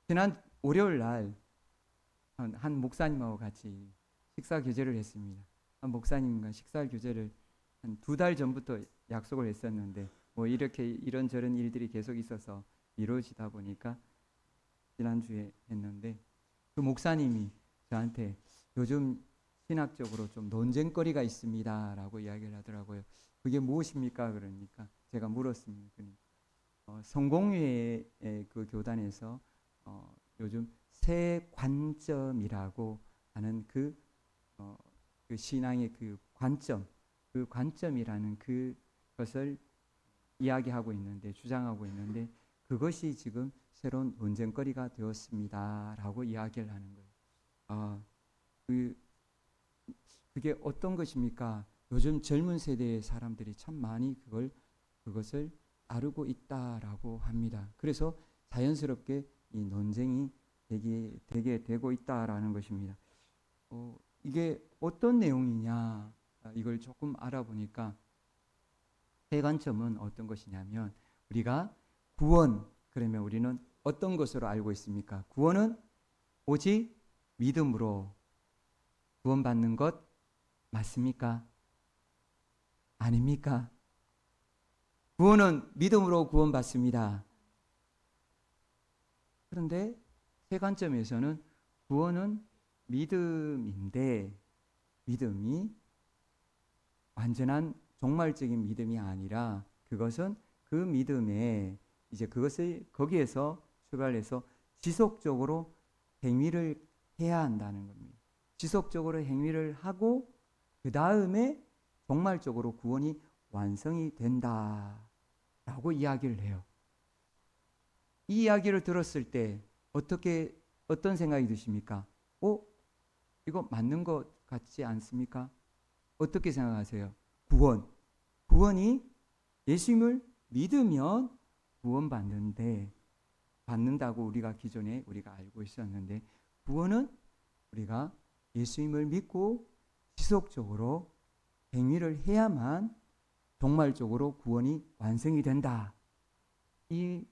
지난 월요일 날 한 목사님하고 같이 식사 교제를 했습니다. 한 목사님과 식사 교제를 한 2달 전부터 약속을 했었는데 뭐 이렇게 이런저런 일들이 계속 있어서 이루어지다 보니까 지난주에 했는데 그 목사님이 저한테 요즘 신학적으로 좀 논쟁거리가 있습니다라고 이야기를 하더라고요. 그게 무엇입니까? 그러니까 제가 물었습니다. 그러니까 성공회의 그 교단에서 요즘 새 관점이라고 하는 어, 그 신앙의 그 관점이라는 그것을 이야기하고 있는데 주장하고 있는데 그것이 지금 새로운 논쟁거리가 되었습니다라고 이야기를 하는 거예요. 아, 그 그게 어떤 것입니까? 요즘 젊은 세대의 사람들이 참 많이 그것을 다루고 있다라고 합니다. 그래서 자연스럽게 이 논쟁이 되게 되고 있다라는 것입니다. 이게 어떤 내용이냐 이걸 조금 알아보니까 세 관점은 어떤 것이냐면 우리가 구원 그러면 우리는 어떤 것으로 알고 있습니까? 구원은 오직 믿음으로 구원받는 것 맞습니까? 아닙니까? 구원은 믿음으로 구원받습니다. 그런데 세 관점에서는 구원은 믿음인데 믿음이 완전한 종말적인 믿음이 아니라 그것은 그 믿음에 이제 그것을 거기에서 출발해서 지속적으로 행위를 해야 한다는 겁니다. 지속적으로 행위를 하고 그 다음에 종말적으로 구원이 완성이 된다라고 이야기를 해요. 이 이야기를 들었을 때 어떤 생각이 드십니까? 이거 맞는 것 같지 않습니까? 어떻게 생각하세요? 구원이 예수님을 믿으면 받는다고 우리가 알고 있었는데 구원은 우리가 예수님을 믿고 지속적으로 행위를 해야만 종말적으로 구원이 완성이 된다. 이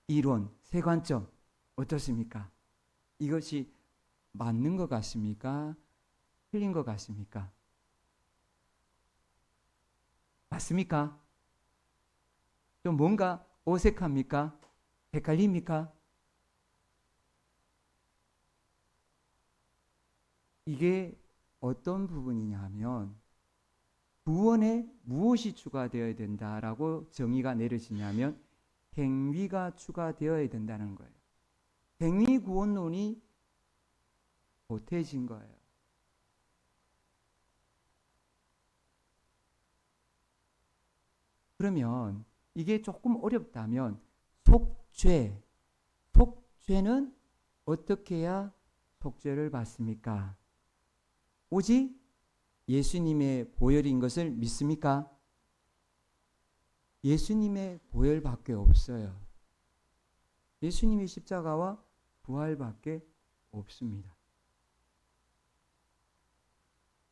이론, 세 관점 어떻습니까? 이것이 맞는 것 같습니까? 틀린 것 같습니까? 맞습니까? 좀 뭔가 어색합니까? 헷갈립니까? 이게 어떤 부분이냐 하면 구원에 무엇이 추가되어야 된다라고 정의가 내려지냐면 행위가 추가되어야 된다는 거예요. 행위 구원론이 보태진 거예요. 그러면 이게 조금 어렵다면 속죄는 어떻게 해야 속죄를 받습니까? 오직 예수님의 보혈인 것을 믿습니까? 예수님의 보혈밖에 없어요. 예수님의 십자가와 부활밖에 없습니다.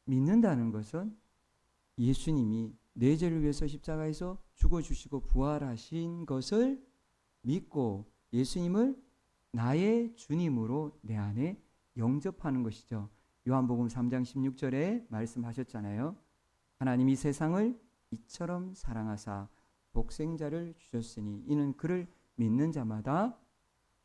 믿는다는 것은 예수님이 내 죄를 위해서 십자가에서 죽어주시고 부활하신 것을 믿고 예수님을 나의 주님으로 내 안에 영접하는 것이죠. 요한복음 3장 16절에 말씀하셨잖아요. 하나님이 세상을 이처럼 사랑하사 독생자를 주셨으니 이는 그를 믿는 자마다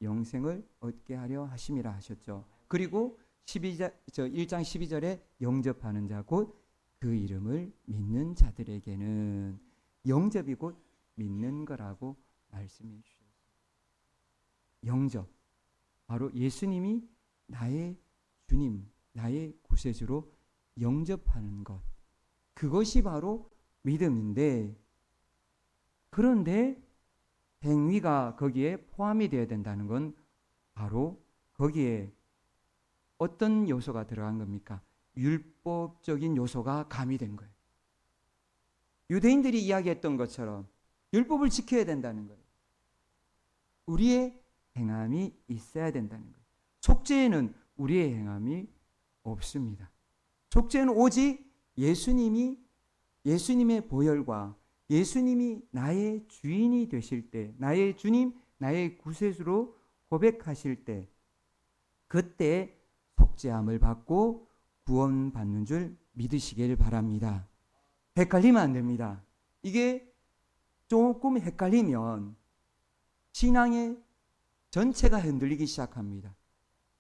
영생을 얻게 하려 하심이라 하셨죠. 그리고 1장 12절에 영접하는 자 곧 그 이름을 믿는 자들에게는 영접이 곧 믿는 거라고 말씀해 주셨어요. 영접. 바로 예수님이 나의 주님, 나의 구세주로 영접하는 것. 그것이 바로 믿음인데 그런데 행위가 거기에 포함이 되어야 된다는 건 바로 거기에 어떤 요소가 들어간 겁니까? 율법적인 요소가 가미된 거예요. 유대인들이 이야기했던 것처럼 율법을 지켜야 된다는 거예요. 우리의 행함이 있어야 된다는 거예요. 속죄에는 우리의 행함이 없습니다. 속죄는 오직 예수님의 보혈과 예수님이 나의 주인이 되실 때, 나의 주님, 나의 구세주로 고백하실 때 그때 속죄함을 받고 구원받는 줄 믿으시길 바랍니다. 헷갈리면 안 됩니다. 이게 조금 헷갈리면 신앙의 전체가 흔들리기 시작합니다.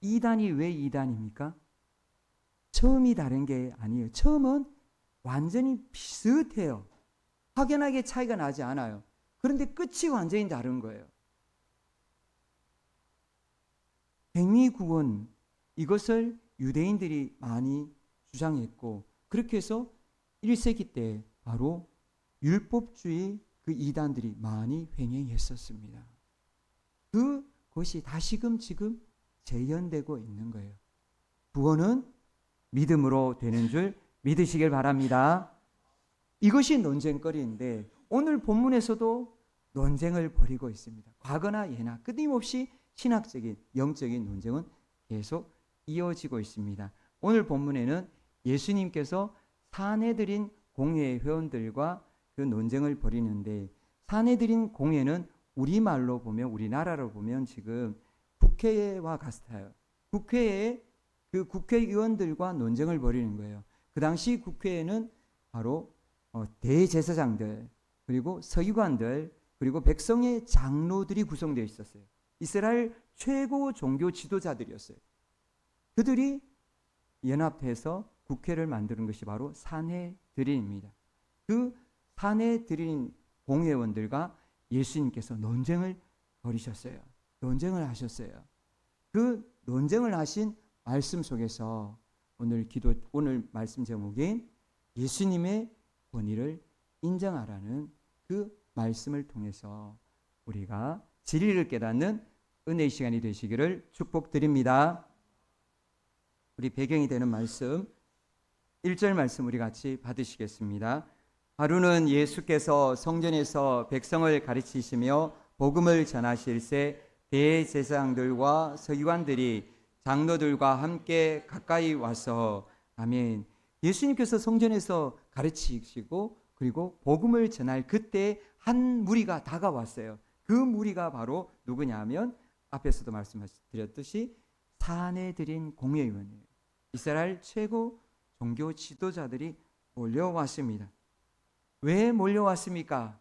이단이 왜 이단입니까? 처음이 다른 게 아니에요. 처음은 완전히 비슷해요. 확연하게 차이가 나지 않아요. 그런데 끝이 완전히 다른 거예요. 행위구원, 이것을 유대인들이 많이 주장했고, 그렇게 해서 1세기 때 바로 율법주의 그 이단들이 많이 횡행했었습니다. 그것이 다시금 지금 재현되고 있는 거예요. 구원은 믿음으로 되는 줄 믿으시길 바랍니다. 이것이 논쟁거리인데 오늘 본문에서도 논쟁을 벌이고 있습니다. 과거나 예나 끊임없이 신학적인 영적인 논쟁은 계속 이어지고 있습니다. 오늘 본문에는 예수님께서 사내들인 공회의 회원들과 그 논쟁을 벌이는데, 사내들인 공회는 우리말로 보면, 우리나라로 보면 지금 국회와 같아요. 국회에 그 국회의원들과 논쟁을 벌이는 거예요. 그 당시 국회에는 바로 대제사장들, 그리고 서기관들, 그리고 백성의 장로들이 구성되어 있었어요. 이스라엘 최고 종교 지도자들이었어요. 그들이 연합해서 국회를 만드는 것이 바로 산헤드린입니다. 그 산헤드린 공회원들과 예수님께서 논쟁을 벌이셨어요. 논쟁을 하셨어요. 그 논쟁을 하신 말씀 속에서 오늘 말씀 제목인 예수님의 권위를 인정하라는 그 말씀을 통해서 우리가 진리를 깨닫는 은혜의 시간이 되시기를 축복드립니다. 우리 배경이 되는 말씀 1절 말씀 우리 같이 받으시겠습니다. 하루는 예수께서 성전에서 백성을 가르치시며 복음을 전하실새 대제사장들과 서기관들이 장로들과 함께 가까이 와서, 아멘. 예수님께서 성전에서 가르치시고 그리고 복음을 전할 그때 한 무리가 다가왔어요. 그 무리가 바로 누구냐면 앞에서도 말씀드렸듯이 산헤드린 공회의원이에요. 이스라엘 최고 종교 지도자들이 몰려왔습니다. 왜 몰려왔습니까?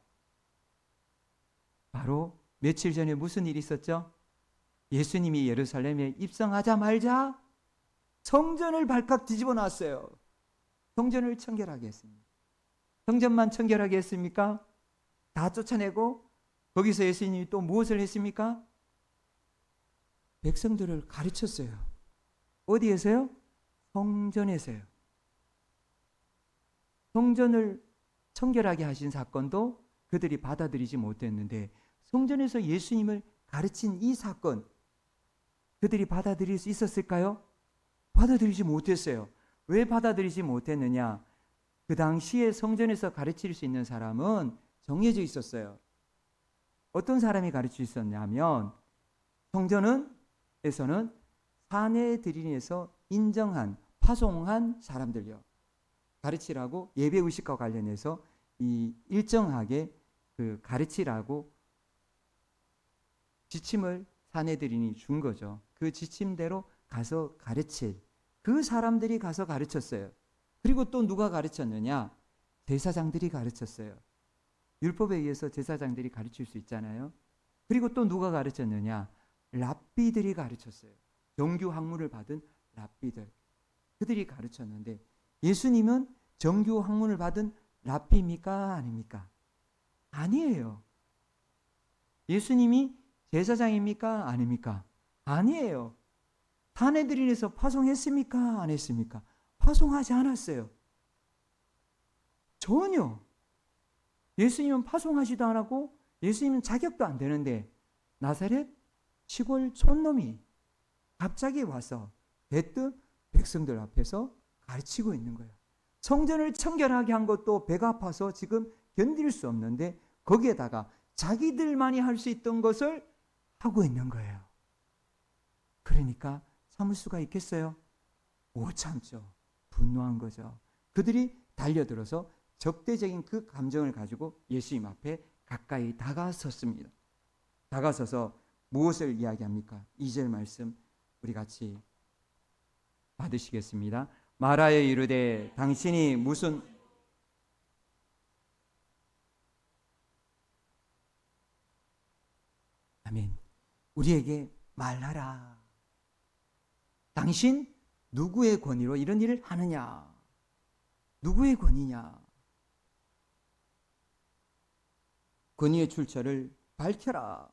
바로 며칠 전에 무슨 일이 있었죠? 예수님이 예루살렘에 입성하자마자 성전을 발칵 뒤집어 놨어요. 성전을 청결하게 했습니다. 성전만 청결하게 했습니까? 다 쫓아내고 거기서 예수님이 또 무엇을 했습니까? 백성들을 가르쳤어요. 어디에서요? 성전에서요. 성전을 청결하게 하신 사건도 그들이 받아들이지 못했는데, 성전에서 예수님을 가르친 이 사건 그들이 받아들일 수 있었을까요? 받아들이지 못했어요. 왜 받아들이지 못했느냐? 그 당시에 성전에서 가르칠 수 있는 사람은 정해져 있었어요. 어떤 사람이 가르칠 수 있었냐면, 성전에서는 산헤드린에서 인정한, 파송한 사람들요, 가르치라고, 예배의식과 관련해서 이 일정하게 그 가르치라고 지침을 산헤드린이 준 거죠. 그 지침대로 가서 가르칠, 그 사람들이 가서 가르쳤어요. 그리고 또 누가 가르쳤느냐? 제사장들이 가르쳤어요. 율법에 의해서 제사장들이 가르칠 수 있잖아요. 그리고 또 누가 가르쳤느냐? 랍비들이 가르쳤어요. 정규 학문을 받은 랍비들, 그들이 가르쳤는데, 예수님은 정규 학문을 받은 랍비입니까? 아닙니까? 아니에요. 예수님이 제사장입니까? 아닙니까? 아니에요. 산헤드린에서 파송했습니까? 안 했습니까? 파송하지 않았어요. 전혀. 예수님은 파송하지도 않았고 예수님은 자격도 안 되는데, 나사렛 시골 촌놈이 갑자기 와서 대뜸 백성들 앞에서 가르치고 있는 거예요. 성전을 청결하게 한 것도 배가 아파서 지금 견딜 수 없는데, 거기에다가 자기들만이 할 수 있던 것을 하고 있는 거예요. 그러니까 참을 수가 있겠어요? 못 참죠. 분노한 거죠. 그들이 달려들어서 적대적인 그 감정을 가지고 예수님 앞에 가까이 다가섰습니다. 다가서서 무엇을 이야기합니까? 2절 말씀 우리 같이 받으시겠습니다. 말하여 이르되 당신이 무슨 아멘. 우리에게 말하라. 당신 누구의 권위로 이런 일을 하느냐? 누구의 권위냐? 권위의 출처를 밝혀라.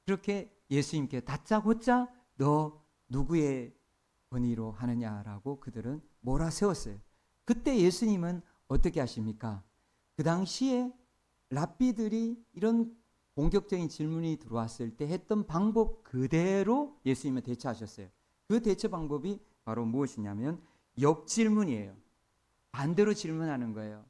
그렇게 예수님께 다짜고짜 너 누구의 권위로 하느냐라고 그들은 몰아세웠어요. 그때 예수님은 어떻게 하십니까? 그 당시에 랍비들이 이런 공격적인 질문이 들어왔을 때 했던 방법 그대로 예수님은 대처하셨어요. 그 대처 방법이 바로 무엇이냐면 역질문이에요. 반대로 질문하는 거예요.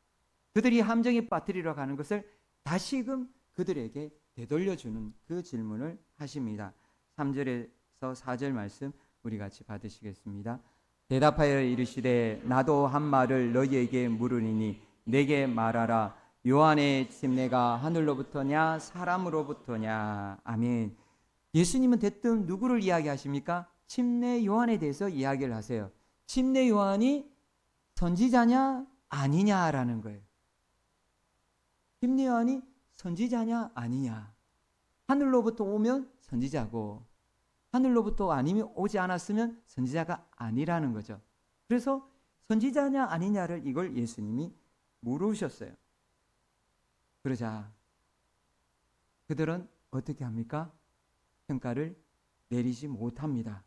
그들이 함정에 빠뜨리러 가는 것을 다시금 그들에게 되돌려주는 그 질문을 하십니다. 3절에서 4절 말씀 우리 같이 받으시겠습니다. 대답하여 이르시되 나도 한 말을 너희에게 물으리니 내게 말하라. 요한의 침례가 하늘로부터냐 사람으로부터냐. 아멘. 예수님은 대뜸 누구를 이야기하십니까? 침례 요한에 대해서 이야기를 하세요. 침례 요한이 선지자냐 아니냐라는 거예요. 침례 요한이 선지자냐 아니냐. 하늘로부터 오면 선지자고 하늘로부터 아니면 오지 않았으면 선지자가 아니라는 거죠. 그래서 선지자냐 아니냐를 이걸 예수님이 물으셨어요. 그러자 그들은 어떻게 합니까? 평가를 내리지 못합니다.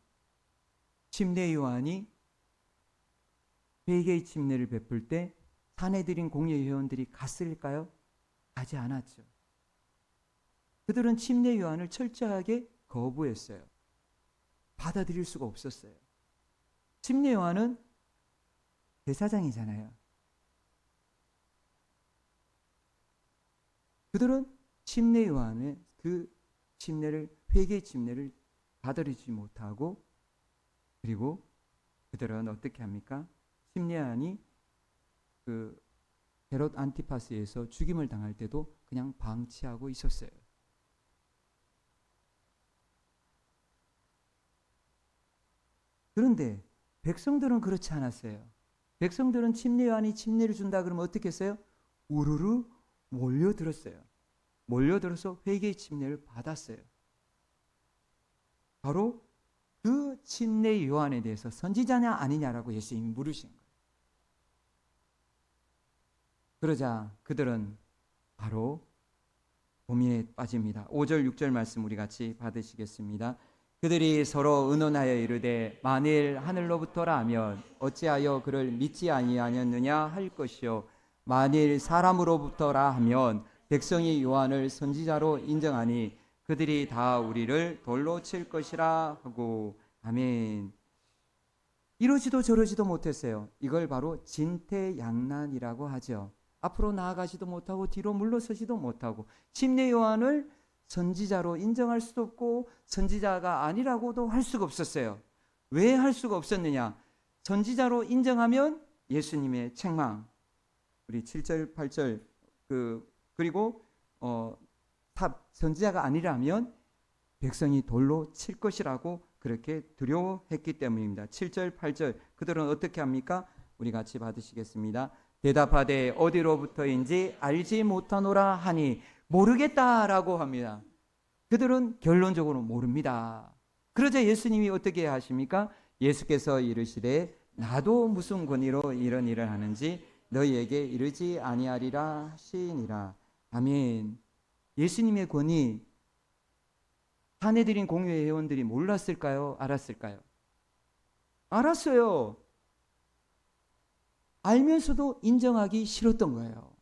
침례 요한이 회개의 침례를 베풀 때 사내들인 공예회원들이 갔을까요? 가지 않았죠. 그들은 침례 요한을 철저하게 거부했어요. 받아들일 수가 없었어요. 침례 요한은 대사장이잖아요. 그들은 침례 요한의 그 침례를 회개의 침례를 받아들이지 못하고 그리고 그들은 어떻게 합니까? 침례 요한이 그 헤롯 안티파스에서 죽임을 당할 때도 그냥 방치하고 있었어요. 그런데 백성들은 그렇지 않았어요. 백성들은 침례 요한이 침례를 준다 그러면 어떻게 했어요? 우르르 몰려들었어요. 몰려들어서 회개의 침례를 받았어요. 바로 그 침례 요한에 대해서 선지자냐 아니냐라고 예수님이 물으신 거예요. 그러자 그들은 바로 고민에 빠집니다. 5절 6절 말씀 우리 같이 받으시겠습니다. 그들이 서로 의논하여 이르되 만일 하늘로부터라 하면 어찌하여 그를 믿지 아니하였느냐 할 것이요 만일 사람으로부터라 하면 백성이 요한을 선지자로 인정하니 그들이 다 우리를 돌로 칠 것이라 하고. 아멘. 이러지도 저러지도 못했어요. 이걸 바로 진퇴양난이라고 하죠. 앞으로 나아가지도 못하고 뒤로 물러서지도 못하고 침례 요한을 선지자로 인정할 수도 없고 선지자가 아니라고도 할 수가 없었어요. 왜 할 수가 없었느냐? 선지자로 인정하면 예수님의 책망. 우리 7절 8절 그리고 선지자가 아니라면 백성이 돌로 칠 것이라고 그렇게 두려워했기 때문입니다. 7절 8절 그들은 어떻게 합니까? 우리 같이 받으시겠습니다. 대답하되 어디로부터인지 알지 못하노라 하니 모르겠다라고 합니다. 그들은 결론적으로 모릅니다. 그러자 예수님이 어떻게 하십니까? 예수께서 이르시되 나도 무슨 권위로 이런 일을 하는지 너희에게 이르지 아니하리라 하시니라. 아멘. 예수님의 권위 사내들인 공회 회원들이 몰랐을까요? 알았을까요? 알았어요. 알면서도 인정하기 싫었던 거예요.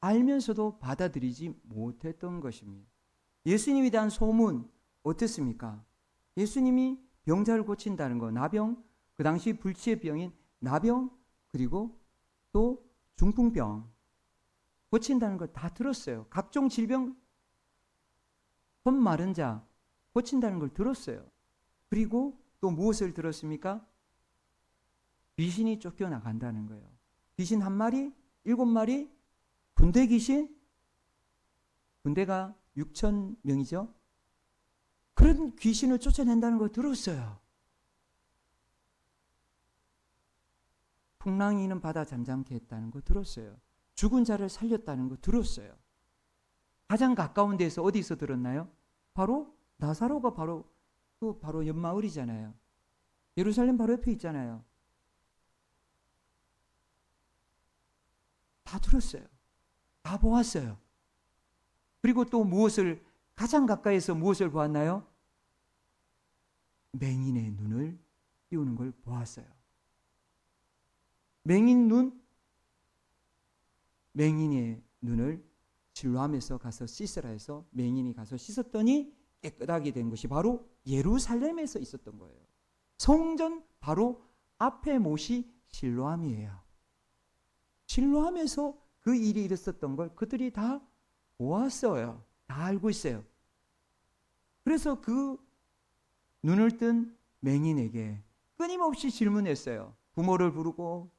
알면서도 받아들이지 못했던 것입니다. 예수님에 대한 소문 어땠습니까? 예수님이 병자를 고친다는 거, 나병, 그 당시 불치의 병인 나병, 그리고 또 중풍병 고친다는 거 다 들었어요. 각종 질병, 손 마른 자 고친다는 걸 들었어요. 그리고 또 무엇을 들었습니까? 귀신이 쫓겨나간다는 거예요. 귀신 한 마리, 7마리, 군대 귀신, 군대가 6천 명이죠. 그런 귀신을 쫓아낸다는 거 들었어요. 풍랑이는 바다 잠잠케 했다는 거 들었어요. 죽은 자를 살렸다는 거 들었어요. 가장 가까운 데서 어디서 들었나요? 바로 나사로가 바로 옆마을이잖아요. 예루살렘 바로 옆에 있잖아요. 다 들었어요. 다 보았어요. 그리고 또 가장 가까이서 무엇을 보았나요? 맹인의 눈을 띄우는 걸 보았어요. 맹인의 눈을 실로암에서 가서 씻으라 해서 맹인이 가서 씻었더니 깨끗하게 된 것이 바로 예루살렘에서 있었던 거예요. 성전 바로 앞에 못이 실로암이에요. 실로암에서 그 일이 있었던 걸 그들이 다 보았어요. 다 알고 있어요. 그래서 그 눈을 뜬 맹인에게 끊임없이 질문했어요. 부모를 부르고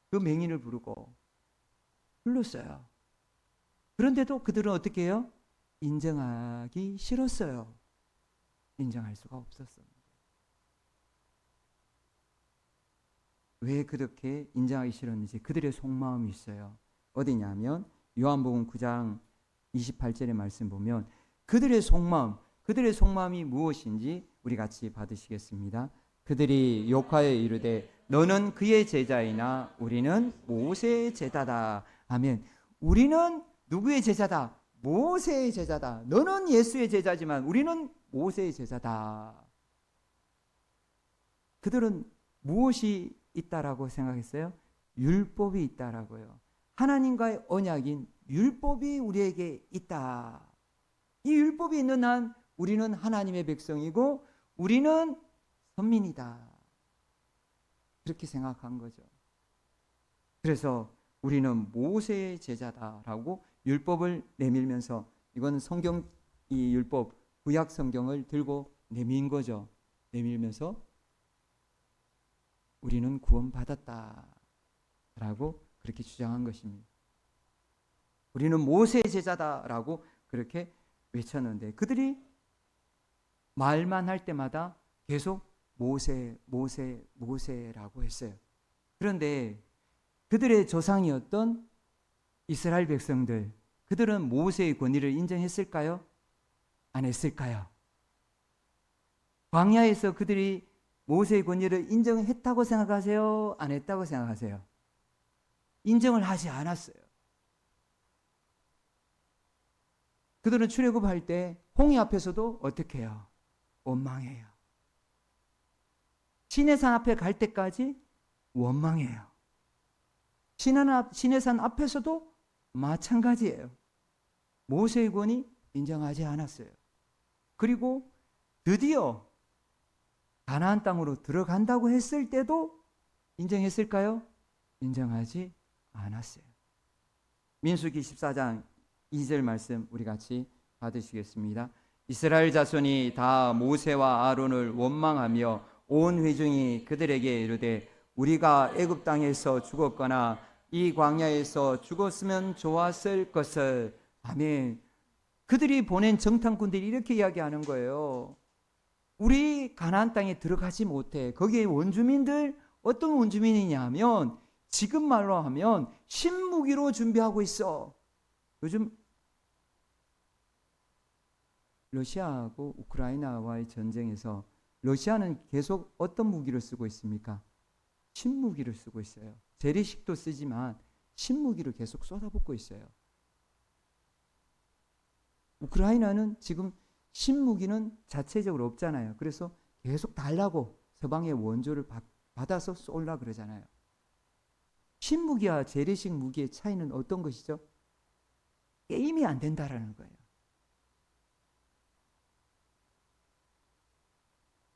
그 맹인을 부르고 불렀어요. 그런데도 그들은 어떻게 해요? 인정하기 싫었어요. 인정할 수가 없었습니다. 왜 그렇게 인정하기 싫었는지 그들의 속마음이 있어요. 어디냐면 요한복음 9장 28절의 말씀 보면 그들의 속마음이 무엇인지 우리 같이 받으시겠습니다. 그들이 욕하여 이르되 너는 그의 제자이나 우리는 모세의 제자다. 아멘. 우리는 누구의 제자다? 모세의 제자다. 너는 예수의 제자지만 우리는 모세의 제자다. 그들은 무엇이 있다라고 생각했어요? 율법이 있다라고요. 하나님과의 언약인 율법이 우리에게 있다. 이 율법이 있는 한 우리는 하나님의 백성이고 우리는 선민이다. 그렇게 생각한 거죠. 그래서 우리는 모세의 제자다라고 율법을 내밀면서 이건 이 율법 구약 성경을 들고 내민 거죠. 내밀면서 우리는 구원받았다라고 그렇게 주장한 것입니다. 우리는 모세의 제자다라고 그렇게 외쳤는데 그들이 말만 할 때마다 계속 모세라고 했어요. 그런데 그들의 조상이었던 이스라엘 백성들, 그들은 모세의 권위를 인정했을까요? 안 했을까요? 광야에서 그들이 모세의 권위를 인정했다고 생각하세요? 안 했다고 생각하세요? 인정을 하지 않았어요. 그들은 출애굽할 때 홍해 앞에서도 어떻게 해요? 원망해요. 시내산 앞에 갈 때까지 원망해요. 시내산 앞에서도 마찬가지예요. 모세의 권위 인정하지 않았어요. 그리고 드디어 가나안 땅으로 들어간다고 했을 때도 인정했을까요? 인정하지 않았어요. 민수기 14장 2절 말씀 우리 같이 받으시겠습니다. 이스라엘 자손이 다 모세와 아론을 원망하며 온 회중이 그들에게 이르되 우리가 애굽 땅에서 죽었거나 이 광야에서 죽었으면 좋았을 것을. 아멘. 그들이 보낸 정탐꾼들이 이렇게 이야기하는 거예요. 우리 가나안 땅에 들어가지 못해. 거기에 원주민들 어떤 원주민이냐 하면 지금 말로 하면 신무기로 준비하고 있어. 요즘 러시아하고 우크라이나와의 전쟁에서 러시아는 계속 어떤 무기를 쓰고 있습니까? 신무기를 쓰고 있어요. 재래식도 쓰지만 신무기를 계속 쏟아붓고 있어요. 우크라이나는 지금 신무기는 자체적으로 없잖아요. 그래서 계속 달라고 서방의 원조를 받아서 쏠라 그러잖아요. 신무기와 재래식 무기의 차이는 어떤 것이죠? 게임이 안 된다라는 거예요.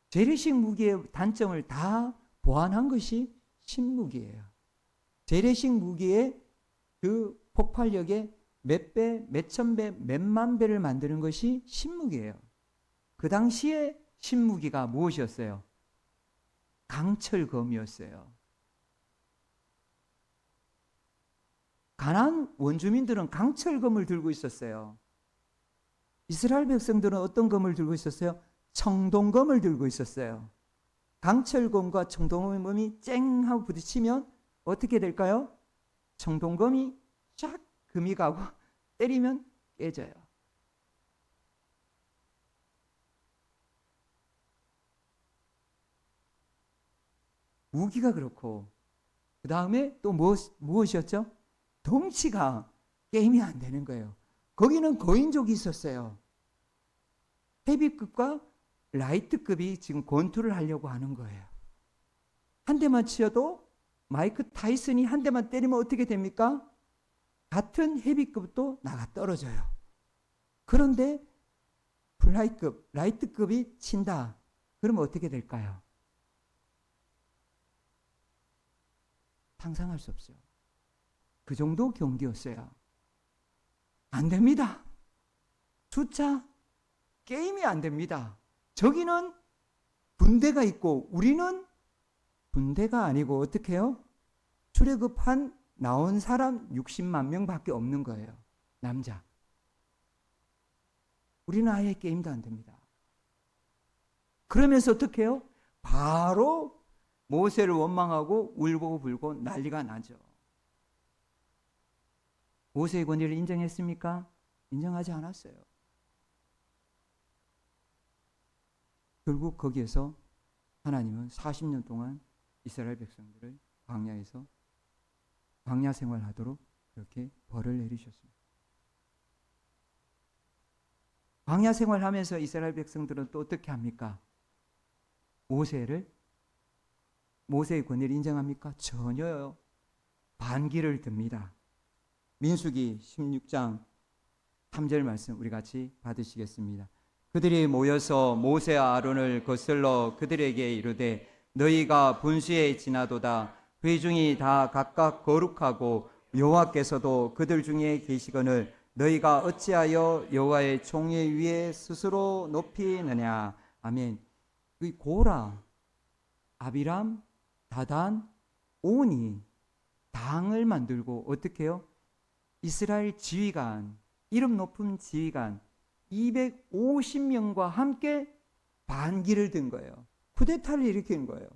재래식 무기의 단점을 다 보완한 것이 신무기예요. 재래식 무기의 그 폭발력의 몇 배, 몇천 배, 몇만 배를 만드는 것이 신무기예요. 그 당시에 신무기가 무엇이었어요? 강철검이었어요. 가나안 원주민들은 강철검을 들고 있었어요. 이스라엘 백성들은 어떤 검을 들고 있었어요? 청동검을 들고 있었어요. 강철검과 청동검이 쨍 하고 부딪히면 어떻게 될까요? 청동검이 쫙 금이 가고 때리면 깨져요. 무기가 그렇고 그 다음에 또 무엇이었죠? 덩치가 게임이 안 되는 거예요. 거기는 거인족이 있었어요. 헤비급과 라이트급이 지금 권투를 하려고 하는 거예요. 한 대만 치어도 마이크 타이슨이 한 대만 때리면 어떻게 됩니까? 같은 헤비급도 나가 떨어져요. 그런데 플라이급, 라이트급이 친다. 그러면 어떻게 될까요? 상상할 수 없어요. 그 정도 경기였어요. 안 됩니다. 숫자 게임이 안 됩니다. 저기는 분대가 있고 우리는 분대가 아니고 어떻게 해요? 출애굽한 나온 사람 60만 명밖에 없는 거예요. 남자. 우리는 아예 게임도 안 됩니다. 그러면서 어떻게 해요? 바로 모세를 원망하고 울고 불고 난리가 나죠. 모세의 권위를 인정했습니까? 인정하지 않았어요. 결국 거기에서 하나님은 40년 동안 이스라엘 백성들을 광야에서 광야 생활하도록 이렇게 벌을 내리셨습니다. 광야 생활하면서 이스라엘 백성들은 또 어떻게 합니까? 모세의 권위를 인정합니까? 전혀요. 반기를 듭니다. 민수기 16장 3절 말씀 우리 같이 받으시겠습니다. 그들이 모여서 모세와 아론을 거슬러 그들에게 이르되 너희가 분수에 지나도다 회중이 다 각각 거룩하고 여호와께서도 그들 중에 계시거늘 너희가 어찌하여 여호와의 총회 위에 스스로 높이느냐. 아멘. 이 고라, 아비람, 다단, 온이 당을 만들고 어떻게 해요? 이스라엘 지휘관, 이름 높은 지휘관 250명과 함께 반기를 든 거예요. 쿠데타를 일으킨 거예요.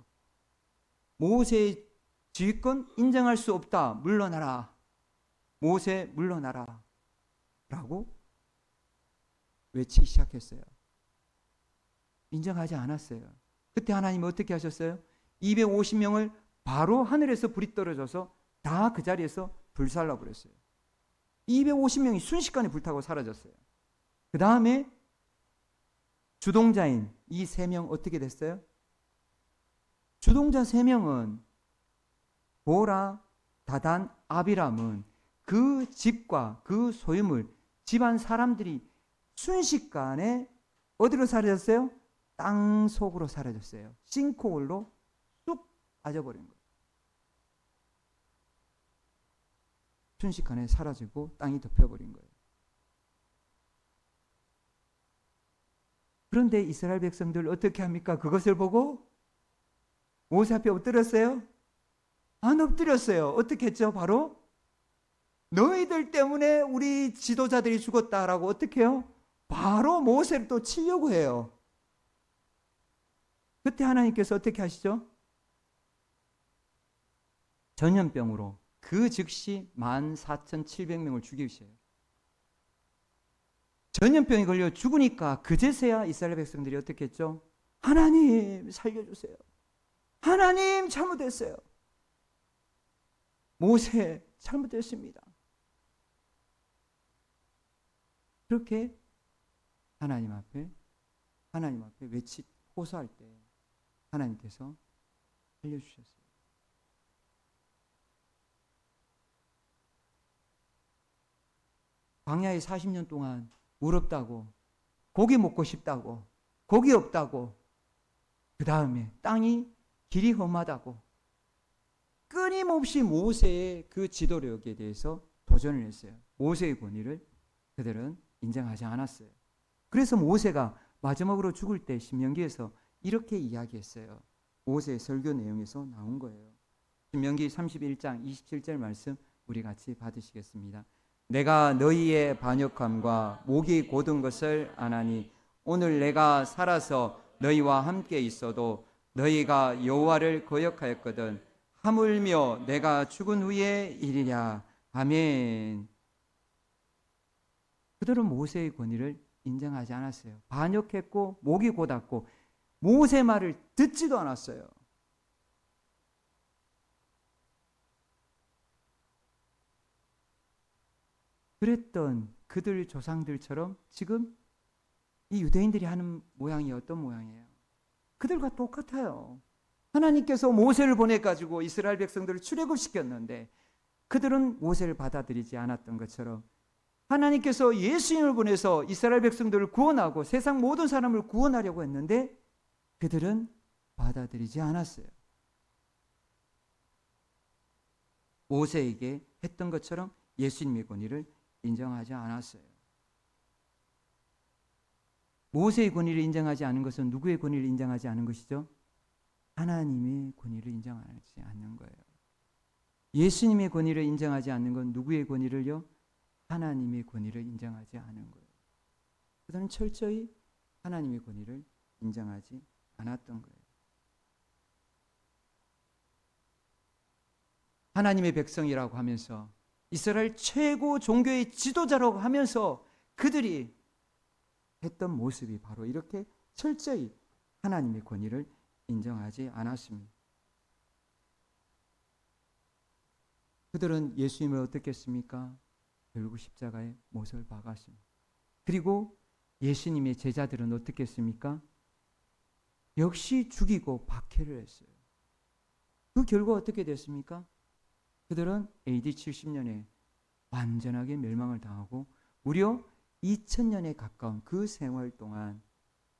모세의 지휘권 인정할 수 없다. 물러나라. 모세 물러나라. 라고 외치기 시작했어요. 인정하지 않았어요. 그때 하나님이 어떻게 하셨어요? 250명을 바로 하늘에서 불이 떨어져서 다 그 자리에서 불살라 버렸어요. 250명이 순식간에 불타고 사라졌어요. 그 다음에 주동자인 이 3명 어떻게 됐어요? 주동자 3명은 보라, 다단, 아비람은 그 집과 그 소유물, 집안 사람들이 순식간에 어디로 사라졌어요? 땅 속으로 사라졌어요. 싱크홀로 쑥 빠져버린 거예요. 순식간에 사라지고 땅이 덮여버린 거예요. 그런데 이스라엘 백성들 어떻게 합니까? 그것을 보고 모세 앞에 엎드렸어요? 안 엎드렸어요. 어떻게 했죠? 바로 너희들 때문에 우리 지도자들이 죽었다라고 어떻게 해요? 바로 모세를 또 치려고 해요. 그때 하나님께서 어떻게 하시죠? 전염병으로 그 즉시 14,700명을 죽이셔요. 전염병이 걸려 죽으니까 그제서야 이스라엘 백성들이 어떻게 했죠? 하나님 살려주세요. 하나님 잘못했어요. 모세 잘못했습니다. 그렇게 하나님 앞에 호소할 때 하나님께서 살려주셨어요. 광야에 40년 동안 물 없다고, 고기 먹고 싶다고, 고기 없다고, 그 다음에 땅이 길이 험하다고 끊임없이 모세의 그 지도력에 대해서 도전을 했어요. 모세의 권위를 그들은 인정하지 않았어요. 그래서 모세가 마지막으로 죽을 때 신명기에서 이렇게 이야기했어요. 모세의 설교 내용에서 나온 거예요. 신명기 31장 27절 말씀 우리 같이 받으시겠습니다. 내가 너희의 반역함과 목이 곧은 것을 아나니 오늘 내가 살아서 너희와 함께 있어도 너희가 여호와를 거역하였거든 하물며 내가 죽은 후에 일이랴. 아멘. 그들은 모세의 권위를 인정하지 않았어요. 반역했고 목이 곧았고 모세 말을 듣지도 않았어요. 그랬던 그들 조상들처럼 지금 이 유대인들이 하는 모양이 어떤 모양이에요? 그들과 똑같아요. 하나님께서 모세를 보내가지고 이스라엘 백성들을 출애굽시켰는데 그들은 모세를 받아들이지 않았던 것처럼 하나님께서 예수님을 보내서 이스라엘 백성들을 구원하고 세상 모든 사람을 구원하려고 했는데 그들은 받아들이지 않았어요. 모세에게 했던 것처럼 예수님의 권위를 인정하지 않았어요. 모세의 권위를 인정하지 않은 것은 누구의 권위를 인정하지 않은 것이죠? 하나님의 권위를 인정하지 않는 거예요. 예수님의 권위를 인정하지 않는 건 누구의 권위를요? 하나님의 권위를 인정하지 않은 거예요. 그들은 철저히 하나님의 권위를 인정하지 않았던 거예요. 하나님의 백성이라고 하면서 이스라엘 최고 종교의 지도자라고 하면서 그들이 했던 모습이 바로 이렇게 철저히 하나님의 권위를 인정하지 않았습니다. 그들은 예수님을 어떻게 했습니까? 결국 십자가에 못을 박았습니다. 그리고 예수님의 제자들은 어떻게 했습니까? 역시 죽이고 박해를 했어요. 그 결과 어떻게 됐습니까? 그들은 AD 70년에 완전하게 멸망을 당하고 무려 2000년에 가까운 그 생활 동안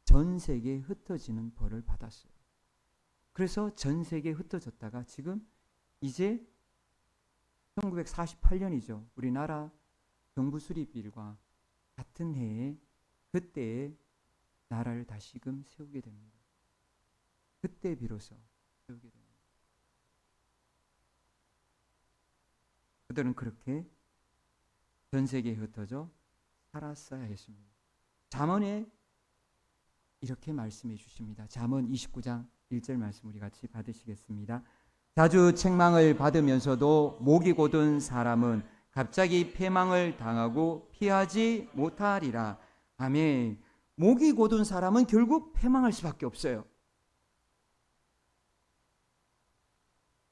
전 세계에 흩어지는 벌을 받았어요. 그래서 전 세계에 흩어졌다가 지금 이제 1948년이죠. 우리나라 정부 수립일과 같은 해에 그때에 나라를 다시금 세우게 됩니다. 그때 비로소 세우게 됩니다. 그들은 그렇게 전 세계에 흩어져 살았어야 했습니다. 잠언에 이렇게 말씀해 주십니다. 잠언 29장 1절 말씀 우리 같이 받으시겠습니다. 자주 책망을 받으면서도 목이 곧은 사람은 갑자기 패망을 당하고 피하지 못하리라. 아멘. 목이 곧은 사람은 결국 패망할 수밖에 없어요.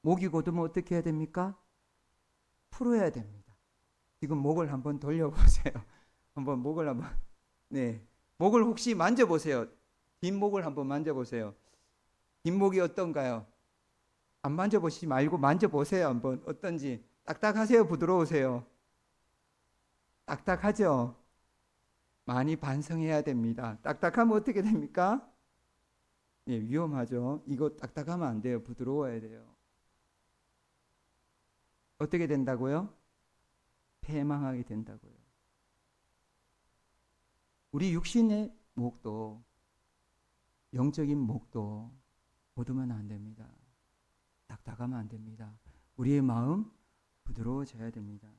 목이 곧으면 어떻게 해야 됩니까? 풀어야 됩니다. 지금 목을 한번 돌려보세요. 한번 목을 한번, 네. 목을 혹시 만져보세요. 뒷목을 한번 만져보세요. 뒷목이 어떤가요? 안 만져보시지 말고 만져보세요. 한번 어떤지. 딱딱하세요? 부드러우세요? 딱딱하죠? 많이 반성해야 됩니다. 딱딱하면 어떻게 됩니까? 예, 위험하죠. 이거 딱딱하면 안 돼요. 부드러워야 돼요. 어떻게 된다고요? 패망하게 된다고요. 우리 육신의 목도 영적인 목도 곧으면 안 됩니다. 딱딱하면 안 됩니다. 우리의 마음 부드러워져야 됩니다.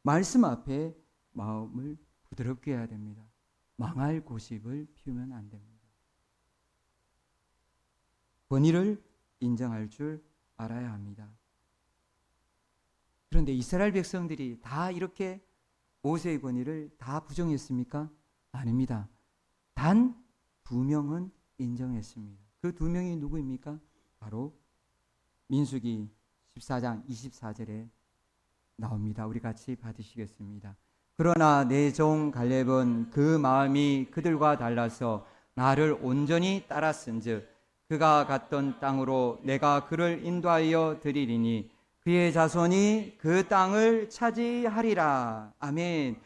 말씀 앞에 마음을 부드럽게 해야 됩니다. 망할 고집을 피우면 안 됩니다. 권위를 인정할 줄 알아야 합니다. 그런데 이스라엘 백성들이 다 이렇게 모세의 권위를 다 부정했습니까? 아닙니다. 단 2명은 인정했습니다. 그 2명이 누구입니까? 바로 민수기 14장 24절에 나옵니다. 우리 같이 받으시겠습니다. 그러나 내 종 갈렙은 그 마음이 그들과 달라서 나를 온전히 따랐은즉 그가 갔던 땅으로 내가 그를 인도하여 드리리니 그의 자손이 그 땅을 차지하리라. 아멘.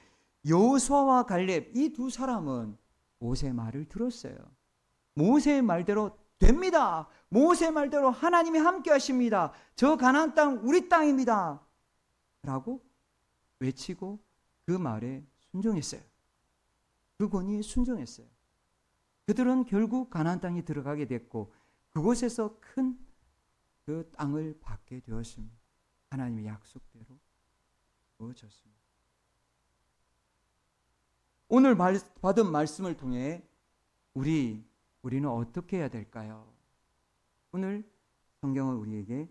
여호수아와 갈렙 이 두 사람은 모세 말을 들었어요. 모세의 말대로 됩니다. 모세 말대로 하나님이 함께 하십니다. 저 가나안 땅 우리 땅입니다. 라고 외치고 그 말에 순종했어요. 그 권위에 순종했어요. 그들은 결국 가나안 땅에 들어가게 됐고 그곳에서 큰 그 땅을 받게 되었습니다. 하나님의 약속대로 주어졌습니다. 오늘 받은 말씀을 통해 우리는 어떻게 해야 될까요? 오늘 성경은 우리에게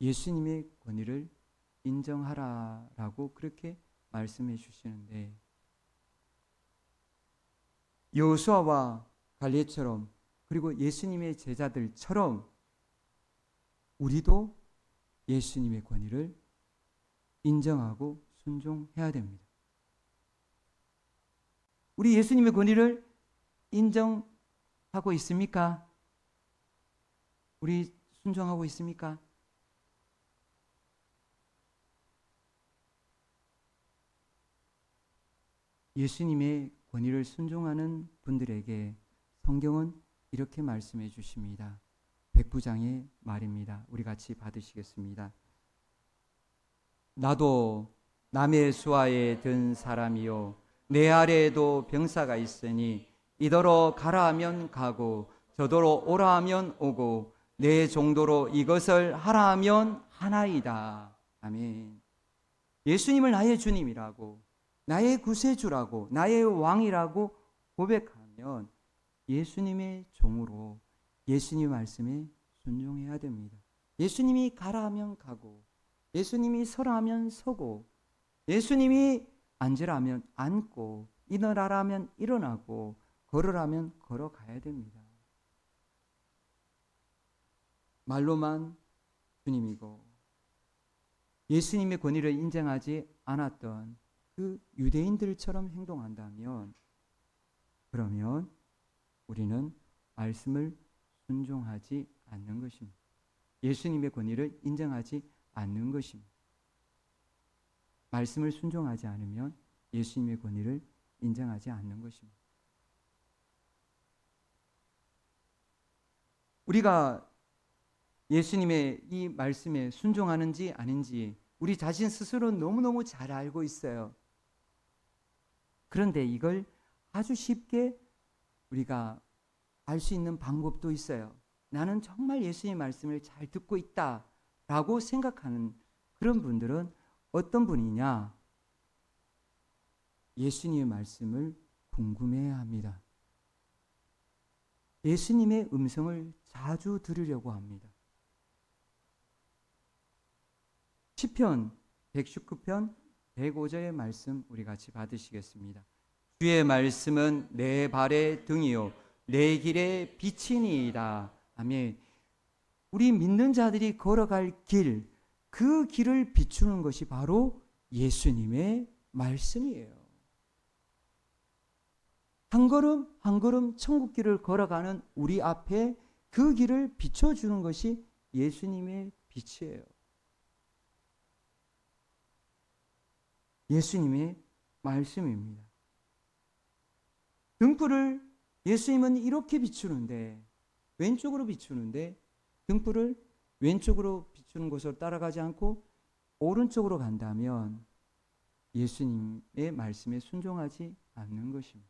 예수님의 권위를 인정하라라고 그렇게 말씀해 주시는데, 여호수아와 갈렙처럼, 그리고 예수님의 제자들처럼 우리도 예수님의 권위를 인정하고 순종해야 됩니다. 우리 예수님의 권위를 인정하고 있습니까? 우리 순종하고 있습니까? 예수님의 권위를 순종하는 분들에게 성경은 이렇게 말씀해 주십니다. 백부장의 말입니다. 우리 같이 받으시겠습니다. 나도 남의 수하에 든 사람이요 내 아래에도 병사가 있으니 이더러 가라 하면 가고 저더러 오라 하면 오고 내 정도로 이것을 하라 하면 하나이다. 아멘. 예수님을 나의 주님이라고, 나의 구세주라고, 나의 왕이라고 고백하면 예수님의 종으로 예수님 말씀에 순종해야 됩니다. 예수님이 가라 하면 가고, 예수님이 서라 하면 서고, 예수님이 앉으라 하면 앉고, 일어나라 하면 일어나고, 걸으라 하면 걸어가야 됩니다. 말로만 주님이고 예수님의 권위를 인정하지 않았던 그 유대인들처럼 행동한다면, 그러면 우리는 말씀을 순종하지 않는 것입니다. 예수님의 권위를 인정하지 않는 것입니다. 말씀을 순종하지 않으면 예수님의 권위를 인정하지 않는 것입니다. 우리가 예수님의 이 말씀에 순종하는지 아닌지 우리 자신 스스로는 너무너무 잘 알고 있어요. 그런데 이걸 아주 쉽게 우리가 알 수 있는 방법도 있어요. 나는 정말 예수님의 말씀을 잘 듣고 있다라고 생각하는 그런 분들은 어떤 분이냐? 예수님의 말씀을 궁금해야 합니다. 예수님의 음성을 자주 들으려고 합니다. 시편 119편 105절의 말씀 우리 같이 받으시겠습니다. 주의 말씀은 내 발의 등이요 내 길의 빛이니이다. 아멘. 우리 믿는 자들이 걸어갈 길, 그 길을 비추는 것이 바로 예수님의 말씀이에요. 한 걸음 한 걸음 천국길을 걸어가는 우리 앞에 그 길을 비춰주는 것이 예수님의 빛이에요. 예수님의 말씀입니다. 등불을 예수님은 이렇게 비추는데, 왼쪽으로 비추는데, 등불을 왼쪽으로 비추는 곳으로 따라가지 않고 오른쪽으로 간다면 예수님의 말씀에 순종하지 않는 것입니다.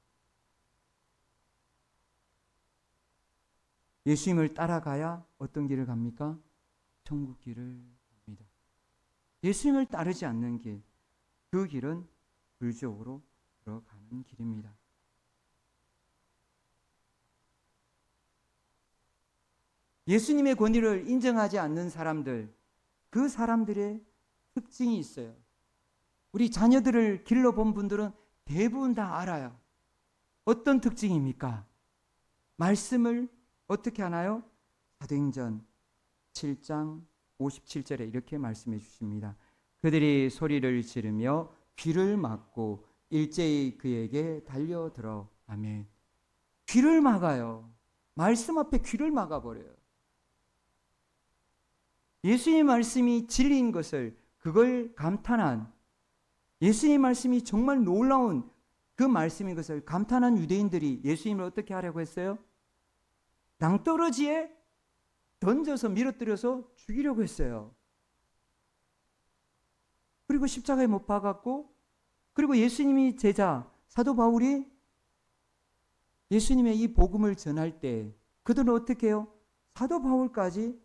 예수님을 따라가야 어떤 길을 갑니까? 천국 길을 갑니다. 예수님을 따르지 않는 길, 그 길은 불지옥으로 들어가는 길입니다. 예수님의 권위를 인정하지 않는 사람들, 그 사람들의 특징이 있어요. 우리 자녀들을 길러본 분들은 대부분 다 알아요. 어떤 특징입니까? 말씀을 어떻게 하나요? 사도행전 7장 57절에 이렇게 말씀해 주십니다. 그들이 소리를 지르며 귀를 막고 일제히 그에게 달려들어. 아멘. 귀를 막아요. 말씀 앞에 귀를 막아버려요. 예수님의 말씀이 진리인 것을, 그걸 감탄한, 예수님의 말씀이 정말 놀라운 그 말씀인 것을 감탄한 유대인들이 예수님을 어떻게 하려고 했어요? 낭떠러지에 던져서 밀어뜨려서 죽이려고 했어요. 그리고 십자가에 못 박았고, 그리고 예수님이 제자 사도 바울이 예수님의 이 복음을 전할 때 그들은 어떻게 해요? 사도 바울까지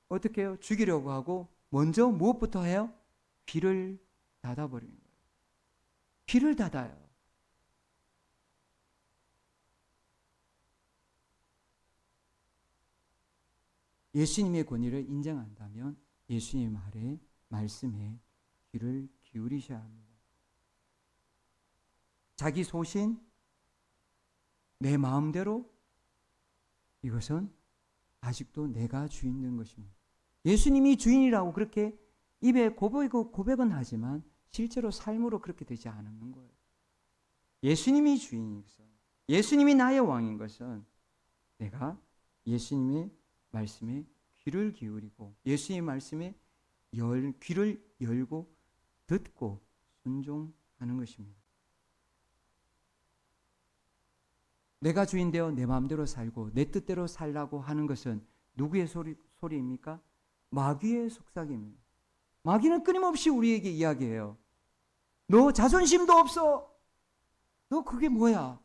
어떻게 해요? 죽이려고 하고 먼저 무엇부터 해요? 귀를 닫아버리는 거예요. 귀를 닫아요. 예수님의 권위를 인정한다면 예수님의 말씀에 귀를 기울이셔야 합니다. 자기 소신, 내 마음대로, 이것은 아직도 내가 주인인 것입니다. 예수님이 주인이라고 그렇게 입에 고백은 하지만 실제로 삶으로 그렇게 되지 않는 거예요. 예수님이 주인인 것은, 예수님이 나의 왕인 것은 내가 예수님의 말씀에 귀를 기울이고 예수님의 말씀에 귀를 열고 듣고 순종하는 것입니다. 내가 주인 되어 내 마음대로 살고 내 뜻대로 살라고 하는 것은 누구의 소리입니까? 마귀의 속삭임입니다. 마귀는 끊임없이 우리에게 이야기해요. 너 자존심도 없어. 너 그게 뭐야?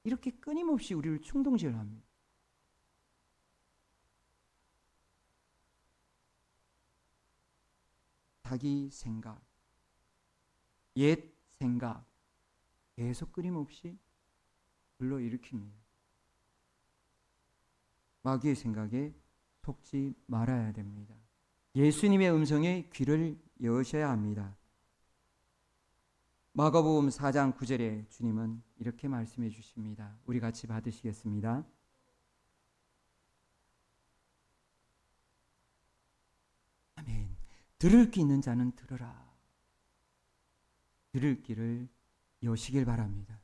이렇게 끊임없이 우리를 충동질합니다. 자기 생각, 옛 생각 계속 끊임없이 불러일으킵니다. 마귀의 생각에 속지 말아야 됩니다. 예수님의 음성에 귀를 여셔야 합니다. 마가복음 4장 9절에 주님은 이렇게 말씀해 주십니다. 우리 같이 받으시겠습니다. 아멘. 들을 귀 있는 자는 들으라. 들을 귀를 여시길 바랍니다.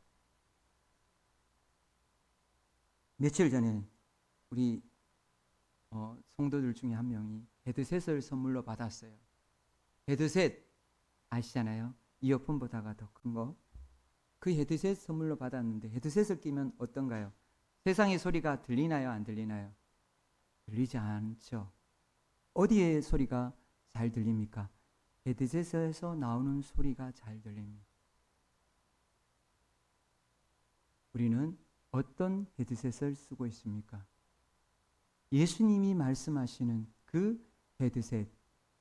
며칠 전에 우리 성도들 중에 한 명이 헤드셋을 선물로 받았어요. 헤드셋 아시잖아요. 이어폰보다가 더 큰 거. 그 헤드셋 선물로 받았는데 헤드셋을 끼면 어떤가요? 세상의 소리가 들리나요? 안 들리나요? 들리지 않죠. 어디에 소리가 잘 들립니까? 헤드셋에서 나오는 소리가 잘 들립니다. 우리는 어떤 헤드셋을 쓰고 있습니까? 예수님이 말씀하시는 그 헤드셋,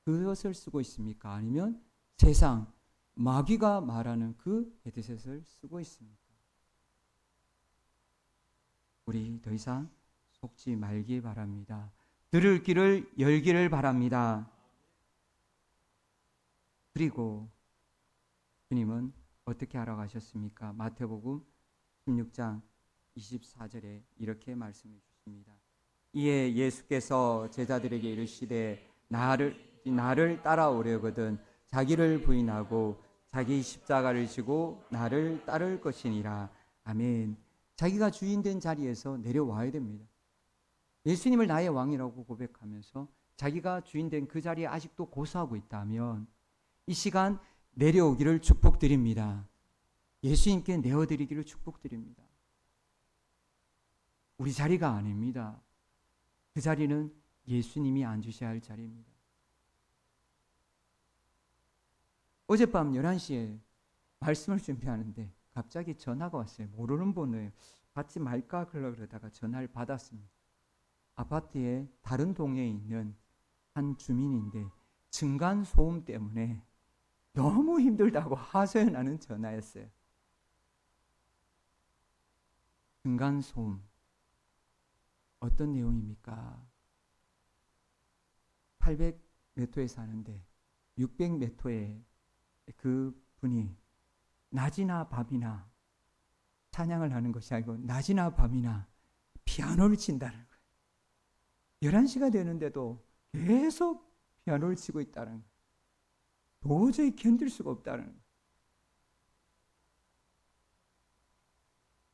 그것을 쓰고 있습니까? 아니면 세상, 마귀가 말하는 그 헤드셋을 쓰고 있습니까? 우리 더 이상 속지 말기 바랍니다. 들을 귀를 열기를 바랍니다. 그리고 주님은 어떻게 하러 가셨습니까? 마태복음 16장 24절에 이렇게 말씀해 주십니다. 이에 예수께서 제자들에게 이르시되 나를 따라오려거든 자기를 부인하고 자기 십자가를 지고 나를 따를 것이니라. 아멘. 자기가 주인된 자리에서 내려와야 됩니다. 예수님을 나의 왕이라고 고백하면서 자기가 주인된 그 자리에 아직도 고수하고 있다면 이 시간 내려오기를 축복드립니다. 예수님께 내어드리기를 축복드립니다. 우리 자리가 아닙니다. 그 자리는 예수님이 앉으셔야 할 자리입니다. 어젯밤 11시에 말씀을 준비하는데 갑자기 전화가 왔어요. 모르는 번호예요. 받지 말까 그러다가 전화를 받았습니다. 아파트의 다른 동네에 있는 한 주민인데 층간소음 때문에 너무 힘들다고 하소연하는 전화였어요. 층간소음. 어떤 내용입니까? 800m에 사는데 600m에 그 분이 낮이나 밤이나 찬양을 하는 것이 아니고 낮이나 밤이나 피아노를 친다는 거예요. 11시가 되는데도 계속 피아노를 치고 있다는 거예요. 도저히 견딜 수가 없다는 거예요.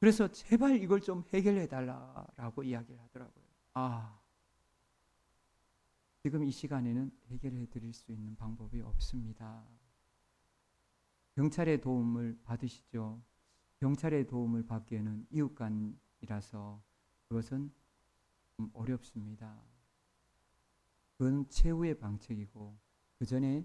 그래서 제발 이걸 좀 해결해 달라라고 이야기를 하더라고요. 지금 이 시간에는 해결해 드릴 수 있는 방법이 없습니다. 경찰의 도움을 받으시죠. 경찰의 도움을 받기에는 이웃간이라서 그것은 좀 어렵습니다. 그건 최후의 방책이고 그 전에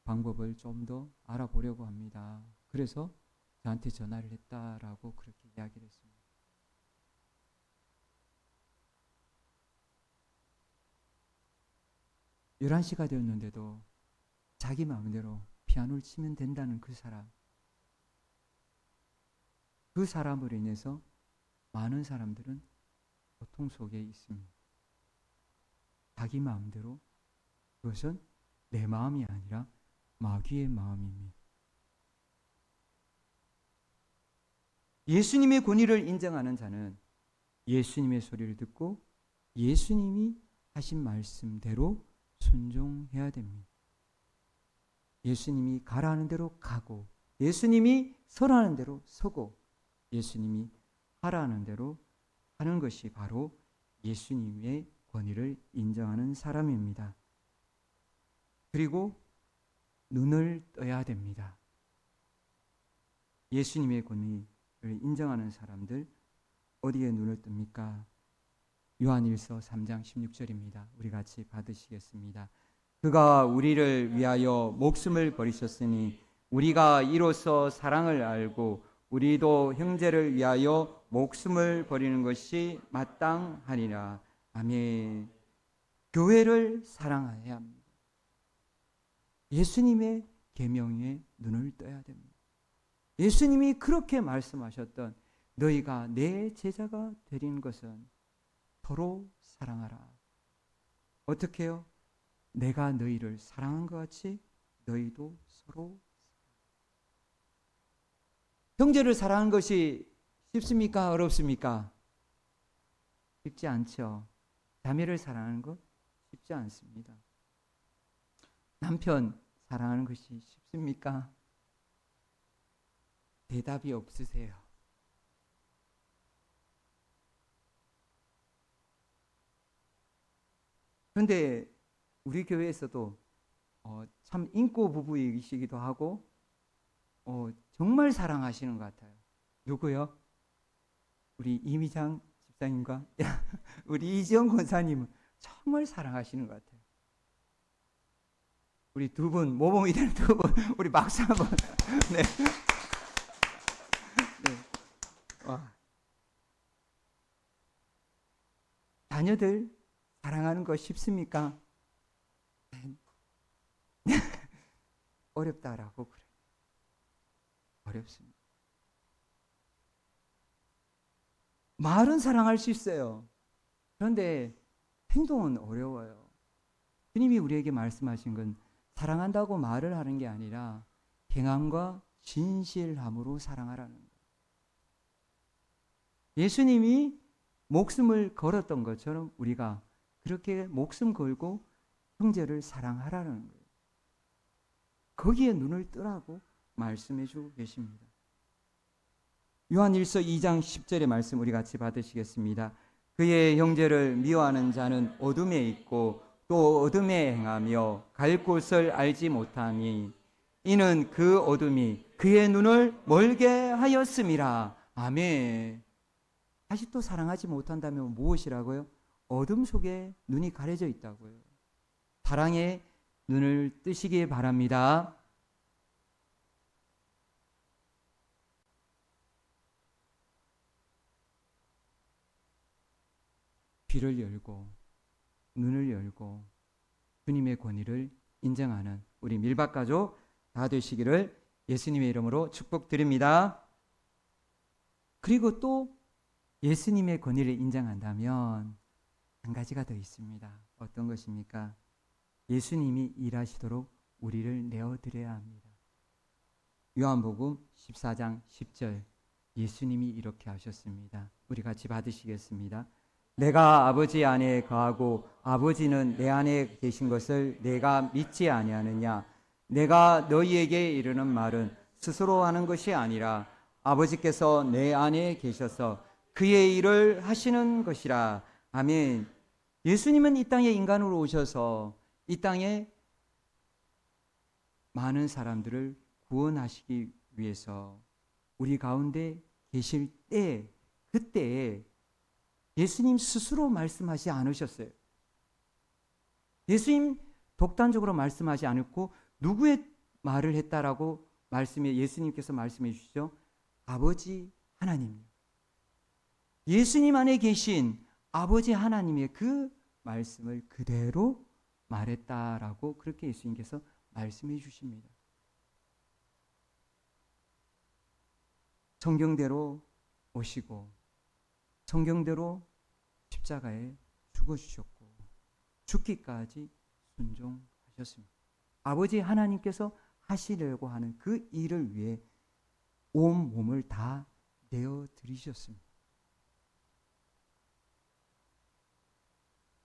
방법을 좀 더 알아보려고 합니다. 그래서 저한테 전화를 했다라고 그렇게 이야기를 했습니다. (11시가) 되었는데도 자기 마음대로 피아노를 치면 된다는 그 사람으로 인해서 많은 사람들은 고통 속에 있습니다. 자기 마음대로, 그것은 내 마음이 아니라 마귀의 마음입니다. 예수님의 권위를 인정하는 자는 예수님의 소리를 듣고 예수님이 하신 말씀대로 순종해야 됩니다. 예수님이 가라는 대로 가고, 예수님이 서라는 대로 서고, 예수님이 하라는 대로 하는 것이 바로 예수님의 권위를 인정하는 사람입니다. 그리고 눈을 떠야 됩니다. 예수님의 권위를 인정하는 사람들 어디에 눈을 뜹니까? 요한일서 3장 16절입니다. 우리 같이 받으시겠습니다. 그가 우리를 위하여 목숨을 버리셨으니 우리가 이로써 사랑을 알고 우리도 형제를 위하여 목숨을 버리는 것이 마땅하니라. 아멘. 교회를 사랑해야 합니다. 예수님의 계명에 눈을 떠야 됩니다. 예수님이 그렇게 말씀하셨던 너희가 내 제자가 되는 것은 서로 사랑하라. 어떻게 해요? 내가 너희를 사랑한 것 같이 너희도 서로. 형제를 사랑하는 것이 쉽습니까? 어렵습니까? 쉽지 않죠. 자매를 사랑하는 것 쉽지 않습니다. 남편 사랑하는 것이 쉽습니까? 대답이 없으세요. 그런데 우리 교회에서도 참 인고 부부이시기도 하고 정말 사랑하시는 것 같아요. 누구요? 우리 이미장 집사님과 우리 이지영 권사님은 정말 사랑하시는 것 같아요. 우리 두 분, 모범이 되는 두 분, 우리 박수 한번. 네. 네. 와. 자녀들 사랑하는 거 쉽습니까? 어렵다라고 그래요. 어렵습니다. 말은 사랑할 수 있어요. 그런데 행동은 어려워요. 주님이 우리에게 말씀하신 건 사랑한다고 말을 하는 게 아니라 행함과 진실함으로 사랑하라는 거예요. 예수님이 목숨을 걸었던 것처럼 우리가 그렇게 목숨 걸고 형제를 사랑하라는 거예요. 거기에 눈을 뜨라고 말씀해 주고 계십니다. 요한일서 2장 10절의 말씀 우리 같이 받으시겠습니다. 그의 형제를 미워하는 자는 어둠에 있고 또 어둠에 행하며 갈 곳을 알지 못하니 이는 그 어둠이 그의 눈을 멀게 하였음이라. 아멘. 다시 또 사랑하지 못한다면 무엇이라고요? 어둠 속에 눈이 가려져 있다고요. 사랑의 눈을 뜨시기 바랍니다. 귀를 열고 눈을 열고 주님의 권위를 인정하는 우리 밀박가족 다 되시기를 예수님의 이름으로 축복드립니다. 그리고 또 예수님의 권위를 인정한다면 한 가지가 더 있습니다. 어떤 것입니까? 예수님이 일하시도록 우리를 내어드려야 합니다. 요한복음 14장 10절 예수님이 이렇게 하셨습니다. 우리 같이 받으시겠습니다. 내가 아버지 안에 거하고 아버지는 내 안에 계신 것을 내가 믿지 아니하느냐? 내가 너희에게 이르는 말은 스스로 하는 것이 아니라 아버지께서 내 안에 계셔서 그의 일을 하시는 것이라. 아멘. 예수님은 이 땅에 인간으로 오셔서 이 땅에 많은 사람들을 구원하시기 위해서 우리 가운데 계실 때 그때에 예수님 스스로 말씀하지 않으셨어요. 예수님 독단적으로 말씀하지 않았고 누구의 말을 했다라고 예수님께서 말씀해 주시죠? 아버지 하나님. 예수님 안에 계신 아버지 하나님의 그 말씀을 그대로 말했다라고 그렇게 예수님께서 말씀해 주십니다. 성경대로 오시고 성경대로 십자가에 죽어주셨고 죽기까지 순종하셨습니다. 아버지 하나님께서 하시려고 하는 그 일을 위해 온 몸을 다 내어드리셨습니다.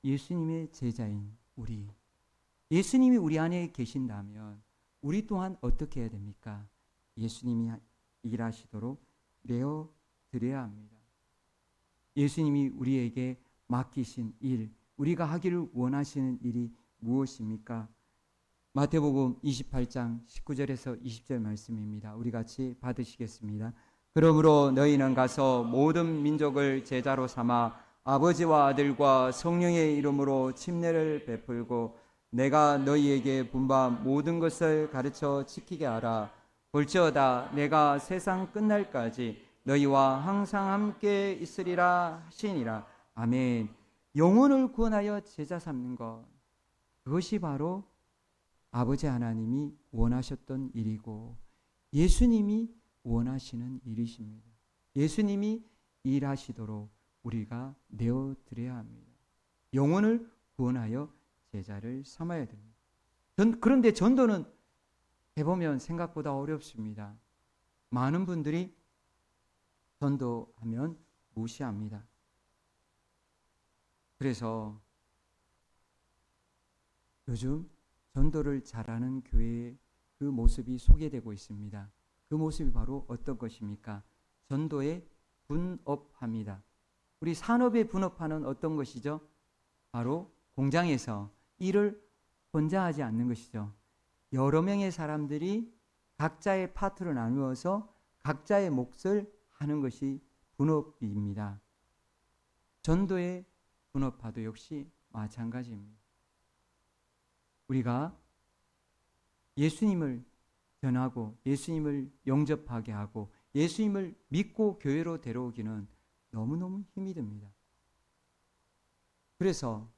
예수님의 제자인 우리, 예수님이 우리 안에 계신다면 우리 또한 어떻게 해야 됩니까? 예수님이 일하시도록 내어드려야 합니다. 예수님이 우리에게 맡기신 일, 우리가 하기를 원하시는 일이 무엇입니까? 마태복음 28장 19절에서 20절 말씀입니다. 우리 같이 받으시겠습니다. 그러므로 너희는 가서 모든 민족을 제자로 삼아 아버지와 아들과 성령의 이름으로 침례를 베풀고 내가 너희에게 분바 모든 것을 가르쳐 지키게 하라. 볼지어다 내가 세상 끝날까지 너희와 항상 함께 있으리라 하시니라. 아멘. 영혼을 구원하여 제자 삼는 것, 그것이 바로 아버지 하나님이 원하셨던 일이고 예수님이 원하시는 일이십니다. 예수님이 일하시도록 우리가 내어드려야 합니다. 영혼을 구원하여 제자를 삼아야 됩니다. 그런데 전도는 해보면 생각보다 어렵습니다. 많은 분들이 전도하면 무시합니다. 그래서 요즘 전도를 잘하는 교회의 그 모습이 소개되고 있습니다. 그 모습이 바로 어떤 것입니까? 전도에 분업합니다. 우리 산업에 분업하는 어떤 것이죠? 바로 공장에서 일을 혼자 하지 않는 것이죠. 여러 명의 사람들이 각자의 파트를 나누어서 각자의 몫을 하는 것이 분업입니다. 전도의 분업화도 역시 마찬가지입니다. 우리가 예수님을 전하고 예수님을 영접하게 하고 예수님을 믿고 교회로 데려오기는 너무너무 힘이 듭니다. 그래서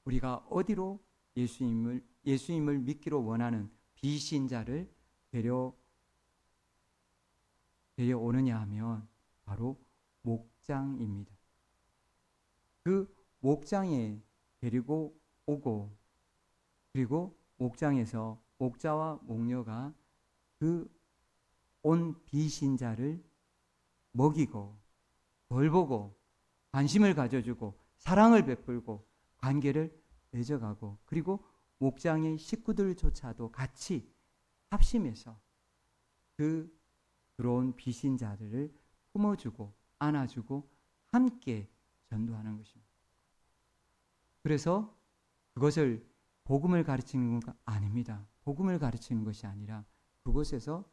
우리가 어디로 예수님을 믿기로 원하는 비신자를 데려오느냐 하면 바로 목장입니다. 그 목장에 데리고 오고 그리고 목장에서 목자와 목녀가 그 온 비신자를 먹이고 돌보고 관심을 가져주고 사랑을 베풀고 관계를 맺어가고 그리고 목장의 식구들조차도 같이 합심해서 그 들어온 비신자들을 품어주고 안아주고 함께 전도하는 것입니다. 그래서 그것을 복음을 가르치는 건 아닙니다. 복음을 가르치는 것이 아니라 그곳에서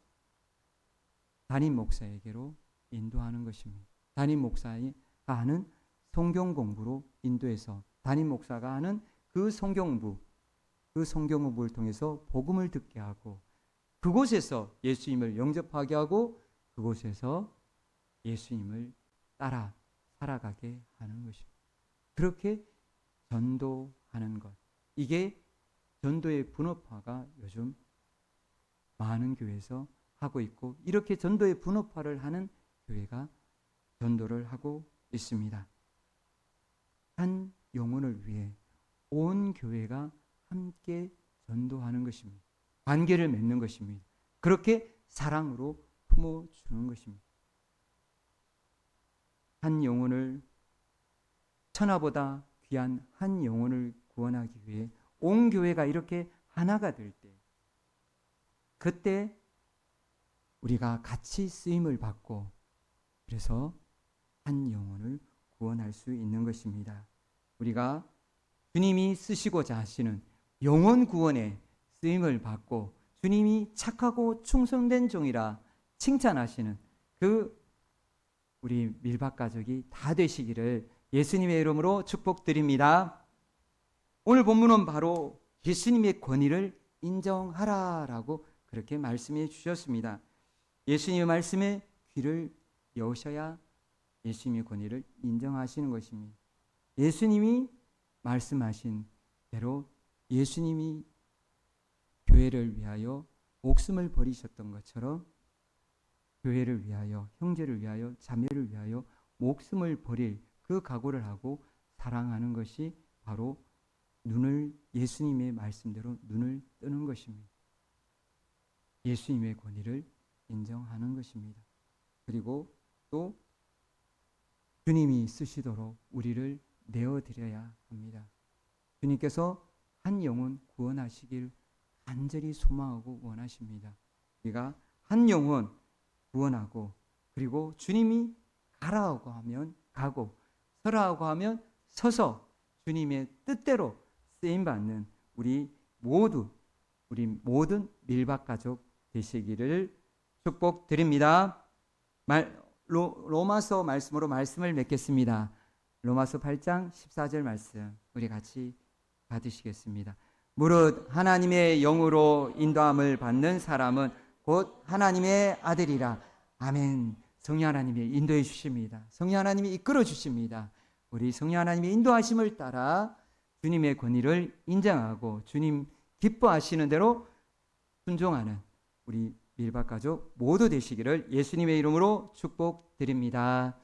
담임 목사에게로 인도하는 것입니다. 담임 목사가 하는 성경 공부로 인도해서 담임 목사가 하는 그 성경 공부를 통해서 복음을 듣게 하고 그곳에서 예수님을 영접하게 하고 그곳에서 예수님을 따라 살아가게 하는 것입니다. 그렇게 전도하는 것, 이게 전도의 분업화가 요즘 많은 교회에서 하고 있고 이렇게 전도의 분업화를 하는 교회가 전도를 하고 있습니다. 한 영혼을 위해 온 교회가 함께 전도하는 것입니다. 관계를 맺는 것입니다. 그렇게 사랑으로 품어주는 것입니다. 한 영혼을 천하보다 귀한 한 영혼을 구원하기 위해 온 교회가 이렇게 하나가 될 때 그때 우리가 같이 쓰임을 받고 그래서 한 영혼을 구원할 수 있는 것입니다. 우리가 주님이 쓰시고자 하시는 영혼 구원에 쓰임을 받고 주님이 착하고 충성된 종이라 칭찬하시는 그 우리 밀박 가족이 다 되시기를 예수님의 이름으로 축복드립니다. 오늘 본문은 바로 예수님의 권위를 인정하라라고 그렇게 말씀해 주셨습니다. 예수님의 말씀에 귀를 여우셔야 예수님의 권위를 인정하시는 것입니다. 예수님이 말씀하신 대로 예수님이 교회를 위하여 목숨을 버리셨던 것처럼 교회를 위하여, 형제를 위하여, 자매를 위하여 목숨을 버릴 그 각오를 하고 사랑하는 것이 바로 예수님의 말씀대로 눈을 뜨는 것입니다. 예수님의 권위를 인정하는 것입니다. 그리고 또 주님이 쓰시도록 우리를 내어드려야 합니다. 주님께서 한 영혼 구원하시길 간절히 소망하고 원하십니다. 우리가 한 영혼 구원하고, 그리고 주님이 가라고 하면 가고, 서라고 하면 서서 주님의 뜻대로 쓰임받는 우리 모든 밀밭가족 되시기를 축복드립니다. 로마서 말씀으로 말씀을 맺겠습니다. 로마서 8장 14절 말씀 우리 같이 받으시겠습니다. 무릇 하나님의 영으로 인도함을 받는 사람은 곧 하나님의 아들이라. 아멘. 성령 하나님이 인도해 주십니다. 성령 하나님이 이끌어 주십니다. 우리 성령 하나님의 인도하심을 따라 주님의 권위를 인정하고 주님 기뻐하시는 대로 순종하는 우리 밀밭가족 모두 되시기를 예수님의 이름으로 축복드립니다.